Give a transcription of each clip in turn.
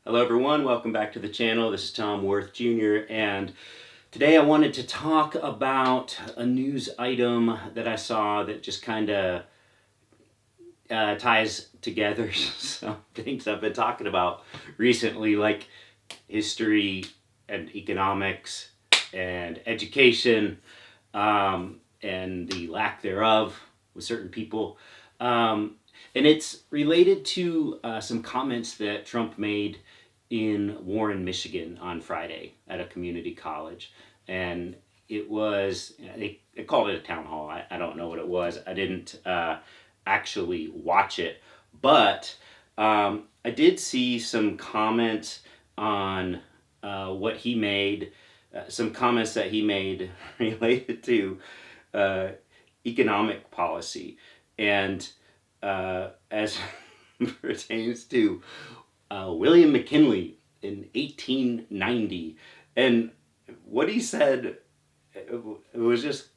Hello everyone, welcome back to the channel. This is Tom Worth Jr. and today I wanted to talk about a news item that I saw that just kind of ties together some things I've been talking about recently, like history and economics and education and the lack thereof with certain people. And it's related to some comments that Trump made in Warren, Michigan on Friday at a community college. And it was, they called it a town hall. I don't know what it was. I didn't actually watch it. But I did see some comments on what he made, some comments that he made related to economic policy. And as pertains to William McKinley in 1890. And what he said, it was just,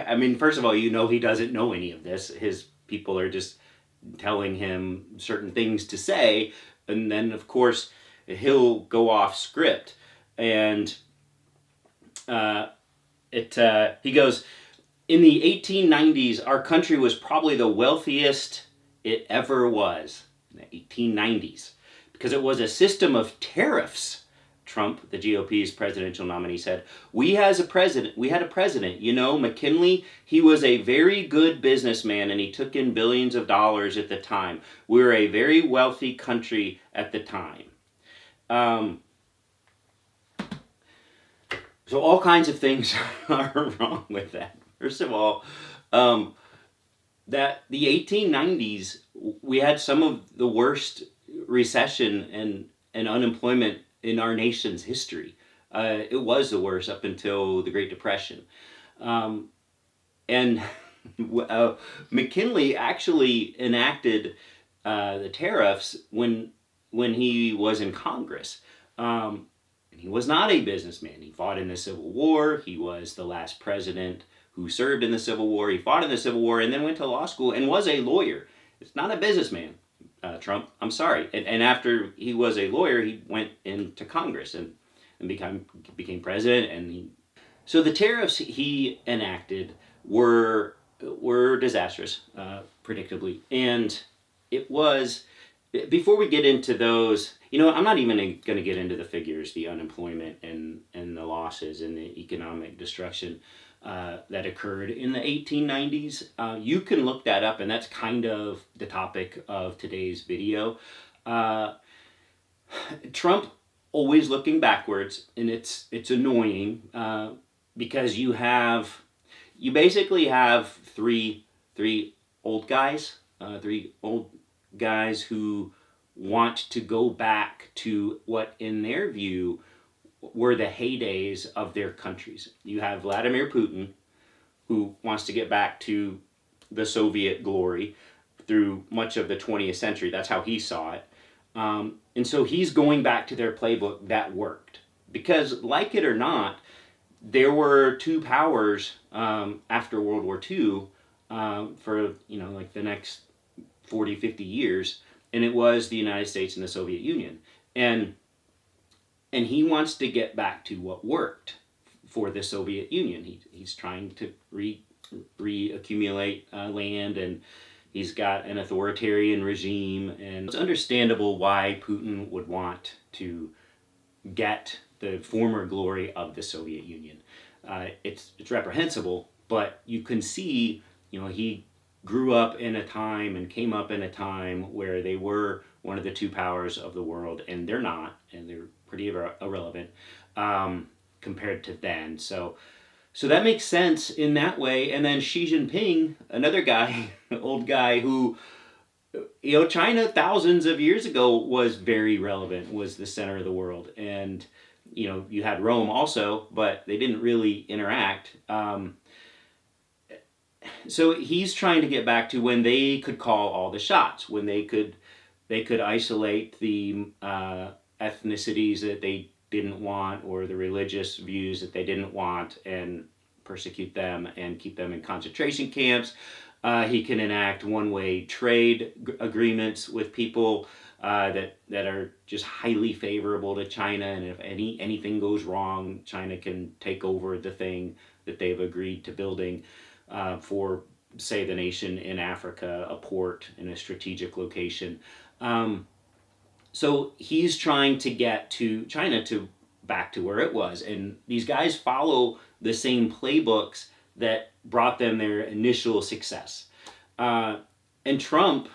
I mean, first of all, you know he doesn't know any of this. His people are just telling him certain things to say, and then, of course, he'll go off script. And he goes, in the 1890s, our country was probably the wealthiest it ever was, in the 1890s, because it was a system of tariffs. Trump, the GOP's presidential nominee, said, we had a president, you know, McKinley, he was a very good businessman and he took in billions of dollars at the time. We were a very wealthy country at the time. So all kinds of things are wrong with that. First of all, that the 1890s, we had some of the worst recession and unemployment in our nation's history. It was the worst up until the Great Depression. And McKinley actually enacted the tariffs when he was in Congress. And he was not a businessman. He fought in the Civil War. He was the last president who served in the Civil War. He fought in the Civil War and then went to law school and was a lawyer. It's not a businessman, Trump. I'm sorry. And after he was a lawyer, he went into Congress and became president. So the tariffs he enacted were disastrous, predictably. And it was, before we get into those, you know, I'm not even going to get into the figures, the unemployment and the losses and the economic destruction that occurred in the 1890s. You can look that up, and that's kind of the topic of today's video. Trump always looking backwards, and it's annoying because you basically have three old guys who want to go back to what, in their view, were the heydays of their countries. You have Vladimir Putin, who wants to get back to the Soviet glory through much of the 20th century. That's how he saw it. And so he's going back to their playbook that worked. Because, like it or not, there were two powers after World War II for, you know, like the next 40, 50 years. And it was the United States and the Soviet Union. And he wants to get back to what worked for the Soviet Union. He's trying to reaccumulate land, and he's got an authoritarian regime. And it's understandable why Putin would want to get the former glory of the Soviet Union. It's reprehensible, but you can see, you know, he grew up in a time and came up in a time where they were one of the two powers of the world, and they're not, and they're pretty irrelevant compared to then. So that makes sense in that way. And then Xi Jinping, another guy, old guy who, you know, China thousands of years ago was very relevant, was the center of the world. And, you know, you had Rome also, but they didn't really interact. So he's trying to get back to when they could call all the shots, when they could isolate the ethnicities that they didn't want or the religious views that they didn't want and persecute them and keep them in concentration camps. He can enact one-way trade agreements with people that are just highly favorable to China, and if anything goes wrong, China can take over the thing that they've agreed to building for, say, the nation in Africa, a port in a strategic location. So he's trying to get to China to back to where it was, and these guys follow the same playbooks that brought them their initial success. And Trump,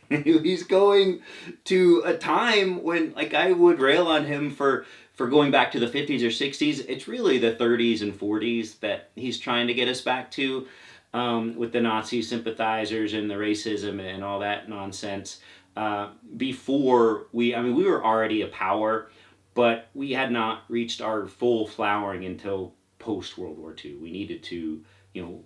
he's going to a time when, like, I would rail on him for going back to the 50s or 60s. It's really the 30s and 40s that he's trying to get us back to, with the Nazi sympathizers and the racism and all that nonsense. Before we were already a power, but we had not reached our full flowering until post World War II. We needed to,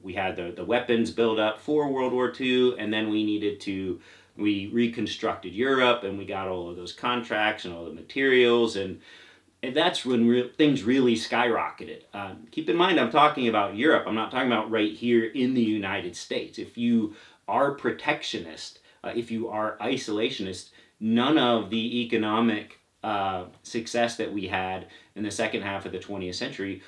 we had the weapons built up for World War II, and then we reconstructed Europe, and we got all of those contracts and all the materials, and that's when things really skyrocketed. Keep in mind, I'm talking about Europe. I'm not talking about right here in the United States. If you are protectionist, if you are isolationist, none of the economic success that we had in the second half of the 20th century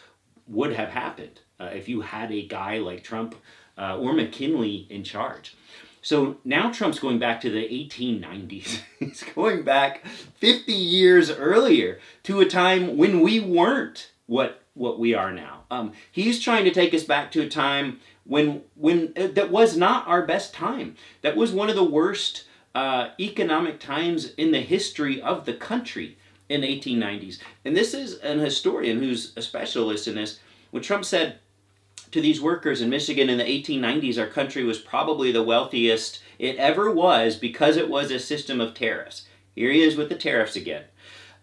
would have happened if you had a guy like Trump or McKinley in charge. So now Trump's going back to the 1890s. He's going back 50 years earlier to a time when we weren't what we are now. He's trying to take us back to a time when that was not our best time. That was one of the worst economic times in the history of the country in the 1890s. And this is an historian who's a specialist in this. When Trump said to these workers in Michigan in the 1890s, our country was probably the wealthiest it ever was because it was a system of tariffs. Here he is with the tariffs again.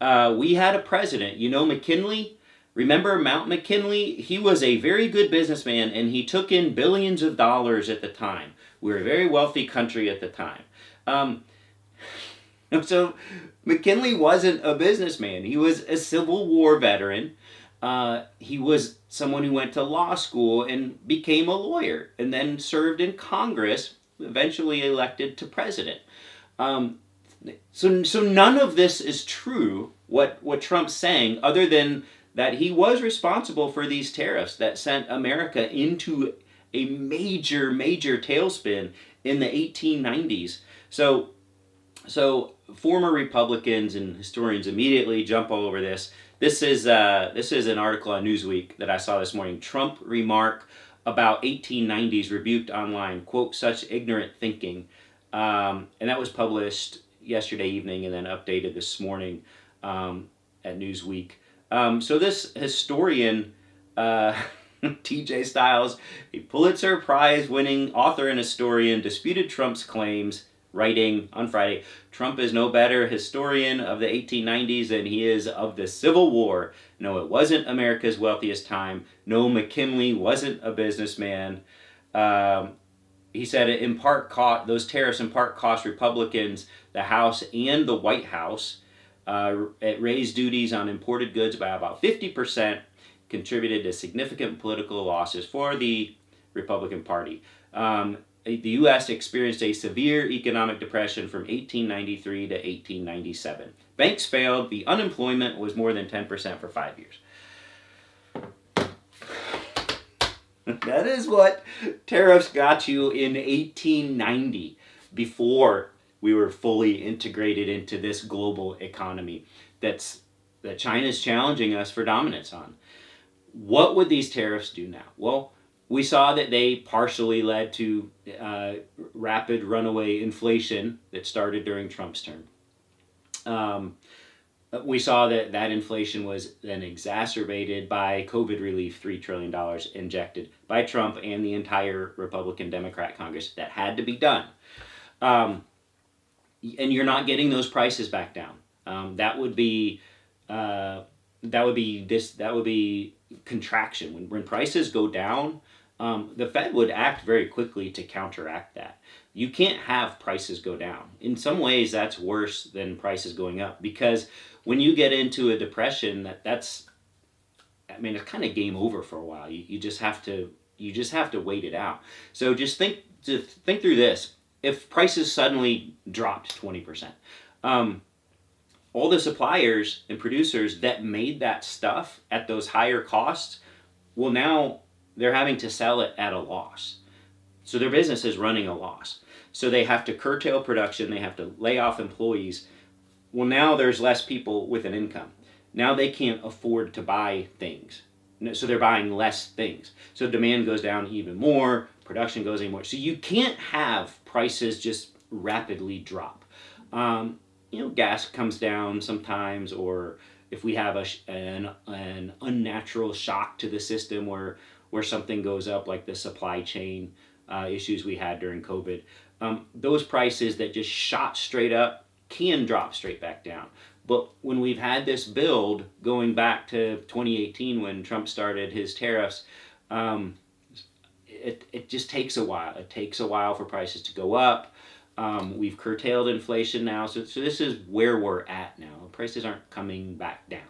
We had a president, McKinley. Remember Mount McKinley? He was a very good businessman, and he took in billions of dollars at the time. We were a very wealthy country at the time. So McKinley wasn't a businessman. He was a Civil War veteran. He was someone who went to law school and became a lawyer, and then served in Congress, eventually elected to president. So none of this is true, what Trump's saying, other than that he was responsible for these tariffs that sent America into a major, major tailspin in the 1890s. So former Republicans and historians immediately jump all over this. This is an article on Newsweek that I saw this morning. Trump remark about 1890s rebuked online, quote, such ignorant thinking. And that was published yesterday evening and then updated this morning at Newsweek. So this historian, T.J. Stiles, a Pulitzer Prize winning author and historian, disputed Trump's claims, writing on Friday, Trump is no better historian of the 1890s than he is of the Civil War. No, it wasn't America's wealthiest time. No, McKinley wasn't a businessman. He said those tariffs in part cost Republicans the House and the White House. It raised duties on imported goods by about 50%, contributed to significant political losses for the Republican Party. The U.S. experienced a severe economic depression from 1893 to 1897. Banks failed. The unemployment was more than 10% for 5 years. That is what tariffs got you in 1890, before we were fully integrated into this global economy that China's challenging us for dominance on. What would these tariffs do now? Well, we saw that they partially led to rapid runaway inflation that started during Trump's term. We saw that inflation was then exacerbated by COVID relief, $3 trillion injected by Trump and the entire Republican-Democrat Congress. That had to be done. And you're not getting those prices back down. That would be contraction. When prices go down, the Fed would act very quickly to counteract that. You can't have prices go down. In some ways, that's worse than prices going up, because when you get into a depression, it's kind of game over for a while. You just have to wait it out. So just think to think through this. If prices suddenly dropped 20%, all the suppliers and producers that made that stuff at those higher costs, well, now they're having to sell it at a loss. So their business is running a loss. So they have to curtail production, they have to lay off employees. Well, now there's less people with an income. Now they can't afford to buy things. So they're buying less things. So demand goes down even more, production goes even more. So you can't have prices just rapidly drop. Gas comes down sometimes, or if we have an unnatural shock to the system where something goes up, like the supply chain issues we had during COVID, those prices that just shot straight up can drop straight back down. But when we've had this build going back to 2018 when Trump started his tariffs, it just takes a while. It takes a while for prices to go up. We've curtailed inflation now, so this is where we're at now. Prices aren't coming back down,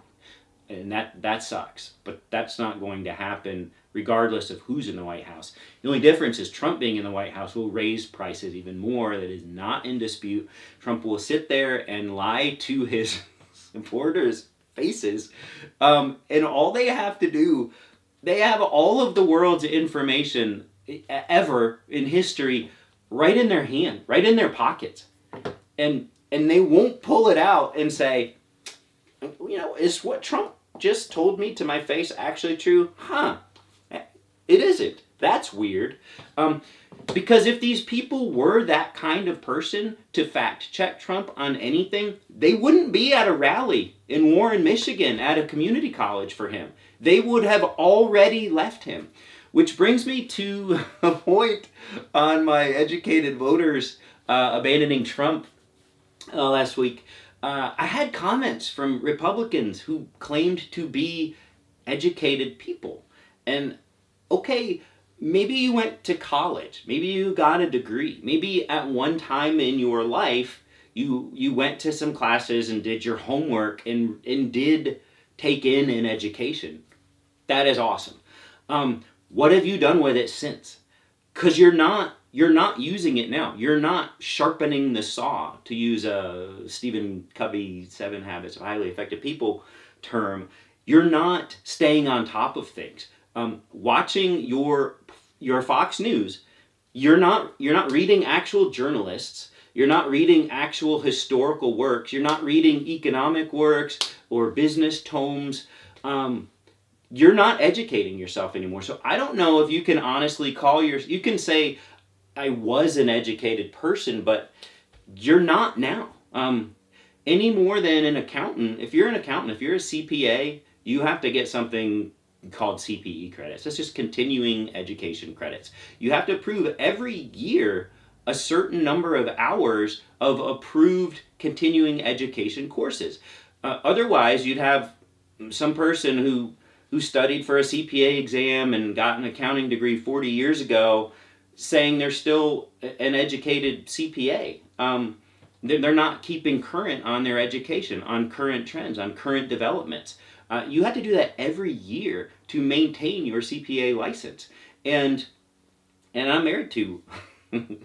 and that sucks. But that's not going to happen regardless of who's in the White House. The only difference is Trump being in the White House will raise prices even more. That is not in dispute. Trump will sit there and lie to his supporters' faces, and all they have to do, they have all of the world's information ever in history right in their hand, right in their pockets, and they won't pull it out and say, is what Trump just told me to my face actually true? It isn't. That's weird. Because if these people were that kind of person to fact check Trump on anything, they wouldn't be at a rally in Warren, Michigan at a community college for him. They would have already left him. Which brings me to a point on my educated voters abandoning Trump last week. I had comments from Republicans who claimed to be educated people. And okay, maybe you went to college, maybe you got a degree, maybe at one time in your life you went to some classes and did your homework and did take in an education. That is awesome. What have you done with it since? Because you're not using it now. You're not sharpening the saw, to use a Stephen Covey 7 Habits of Highly Effective People term. You're not staying on top of things. Watching your Fox News, you're not reading actual journalists. You're not reading actual historical works. You're not reading economic works or business tomes. You're not educating yourself anymore. So I don't know if you can honestly you can say, I was an educated person, but you're not now. Any more than an accountant. If you're an accountant, if you're a CPA, you have to get something called CPE credits. That's just continuing education credits. You have to prove every year a certain number of hours of approved continuing education courses. Otherwise, you'd have some person who studied for a CPA exam and got an accounting degree 40 years ago saying they're still an educated CPA. They're not keeping current on their education, on current trends, on current developments. You have to do that every year to maintain your CPA license. And I'm married to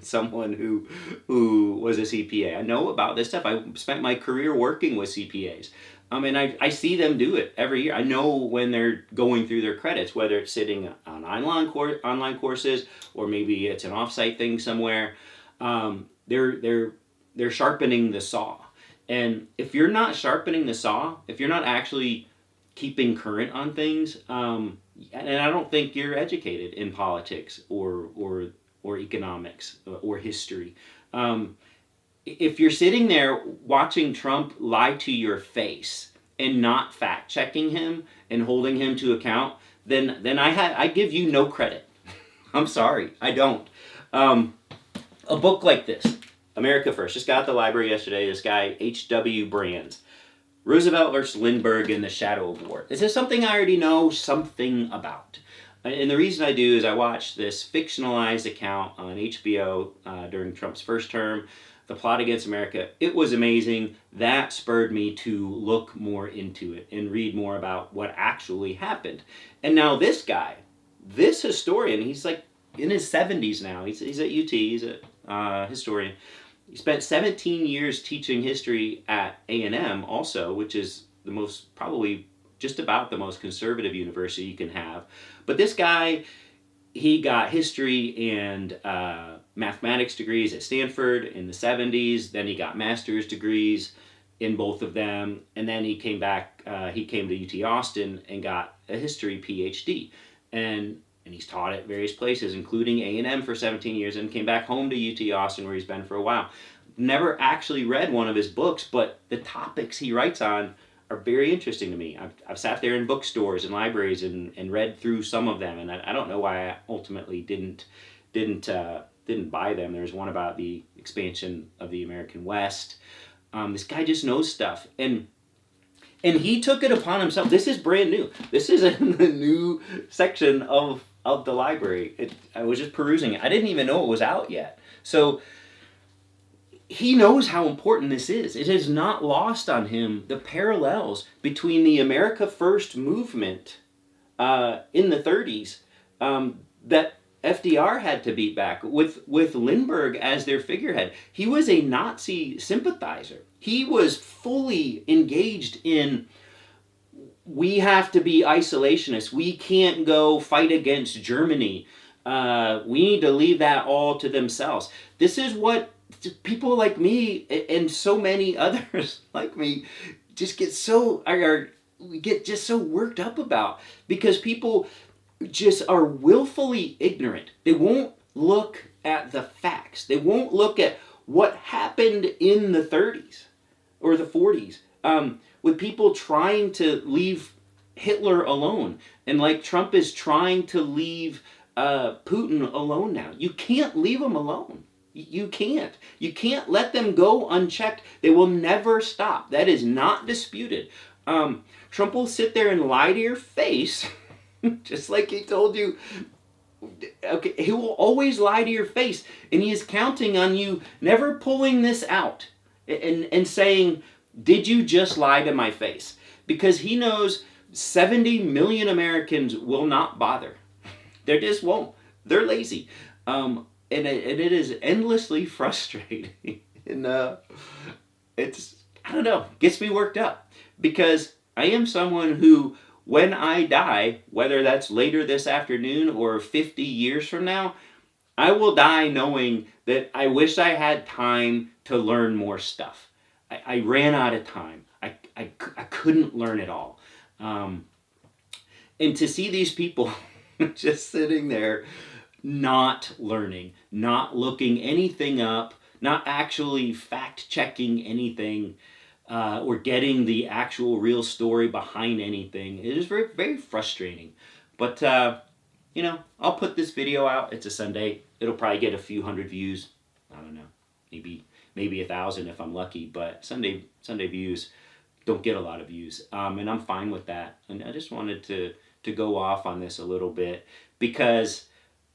someone who was a CPA. I know about this stuff. I spent my career working with CPAs. And I see them do it every year. I know when they're going through their credits, whether it's sitting on online courses or maybe it's an offsite thing somewhere. They're sharpening the saw. And if you're not sharpening the saw, if you're not actually keeping current on things, and I don't think you're educated in politics or economics or history. If you're sitting there watching Trump lie to your face and not fact checking him and holding him to account, then I give you no credit. I'm sorry, I don't. A book like this, America First, just got at the library yesterday. This guy H.W. Brands, Roosevelt versus Lindbergh in the Shadow of War. This is something I already know something about. And the reason I do is I watched this fictionalized account on HBO during Trump's first term, The Plot Against America. It was amazing. That spurred me to look more into it and read more about what actually happened. And now this guy, this historian, he's like in his 70s now. He's at UT. He's a historian. He spent 17 years teaching history at A&M also, which is the most, probably just about the most conservative university you can have. But this guy, he got history and mathematics degrees at Stanford in the 70s. Then he got master's degrees in both of them. And then he came back, he came to UT Austin and got a history PhD. And he's taught at various places, including A&M for 17 years, and came back home to UT Austin where he's been for a while. Never actually read one of his books, but the topics he writes on are very interesting to me. I've sat there in bookstores and libraries and read through some of them, and I don't know why I ultimately didn't buy them. There's one about the expansion of the American West. This guy just knows stuff, and he took it upon himself. This is brand new. This is in the new section of the library. I was just perusing it. I didn't even know it was out yet. So he knows how important this is. It is not lost on him the parallels between the America First movement in the 30s that FDR had to beat back with Lindbergh as their figurehead. He was a Nazi sympathizer. He was fully engaged in, we have to be isolationists. We can't go fight against Germany. We need to leave that all to themselves. This is what people like me and so many others like me just get so worked up about, because people just are willfully ignorant. They won't look at the facts. They won't look at what happened in the 30s or the 40s with people trying to leave Hitler alone. And like Trump is trying to leave Putin alone now. You can't leave them alone. You can't. You can't let them go unchecked. They will never stop. That is not disputed. Trump will sit there and lie to your face, just like he told you. Okay, he will always lie to your face, and he is counting on you never pulling this out and saying, did you just lie to my face? Because he knows 70 million Americans will not bother. They just won't. They're lazy. And it is endlessly frustrating. And it's, I don't know, gets me worked up. Because I am someone who, when I die, whether that's later this afternoon or 50 years from now, I will die knowing that I wish I had time to learn more stuff. I ran out of time. I couldn't learn it all. And to see these people just sitting there, not learning, not looking anything up, not actually fact-checking anything, or getting the actual real story behind anything, it is very, very frustrating. But, I'll put this video out. It's a Sunday. It'll probably get a few hundred views. I don't know. Maybe 1,000 if I'm lucky. But Sunday views don't get a lot of views. And I'm fine with that. And I just wanted to go off on this a little bit, because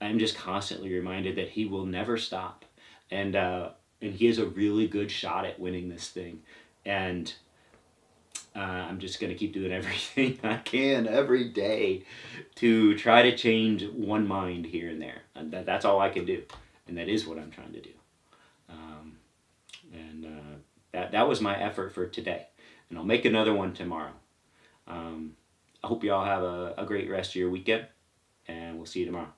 I'm just constantly reminded that he will never stop. And he has a really good shot at winning this thing. And I'm just going to keep doing everything I can every day to try to change one mind here and there. And that's all I can do. And that is what I'm trying to do. That was my effort for today. And I'll make another one tomorrow. I hope you all have a great rest of your weekend. And we'll see you tomorrow.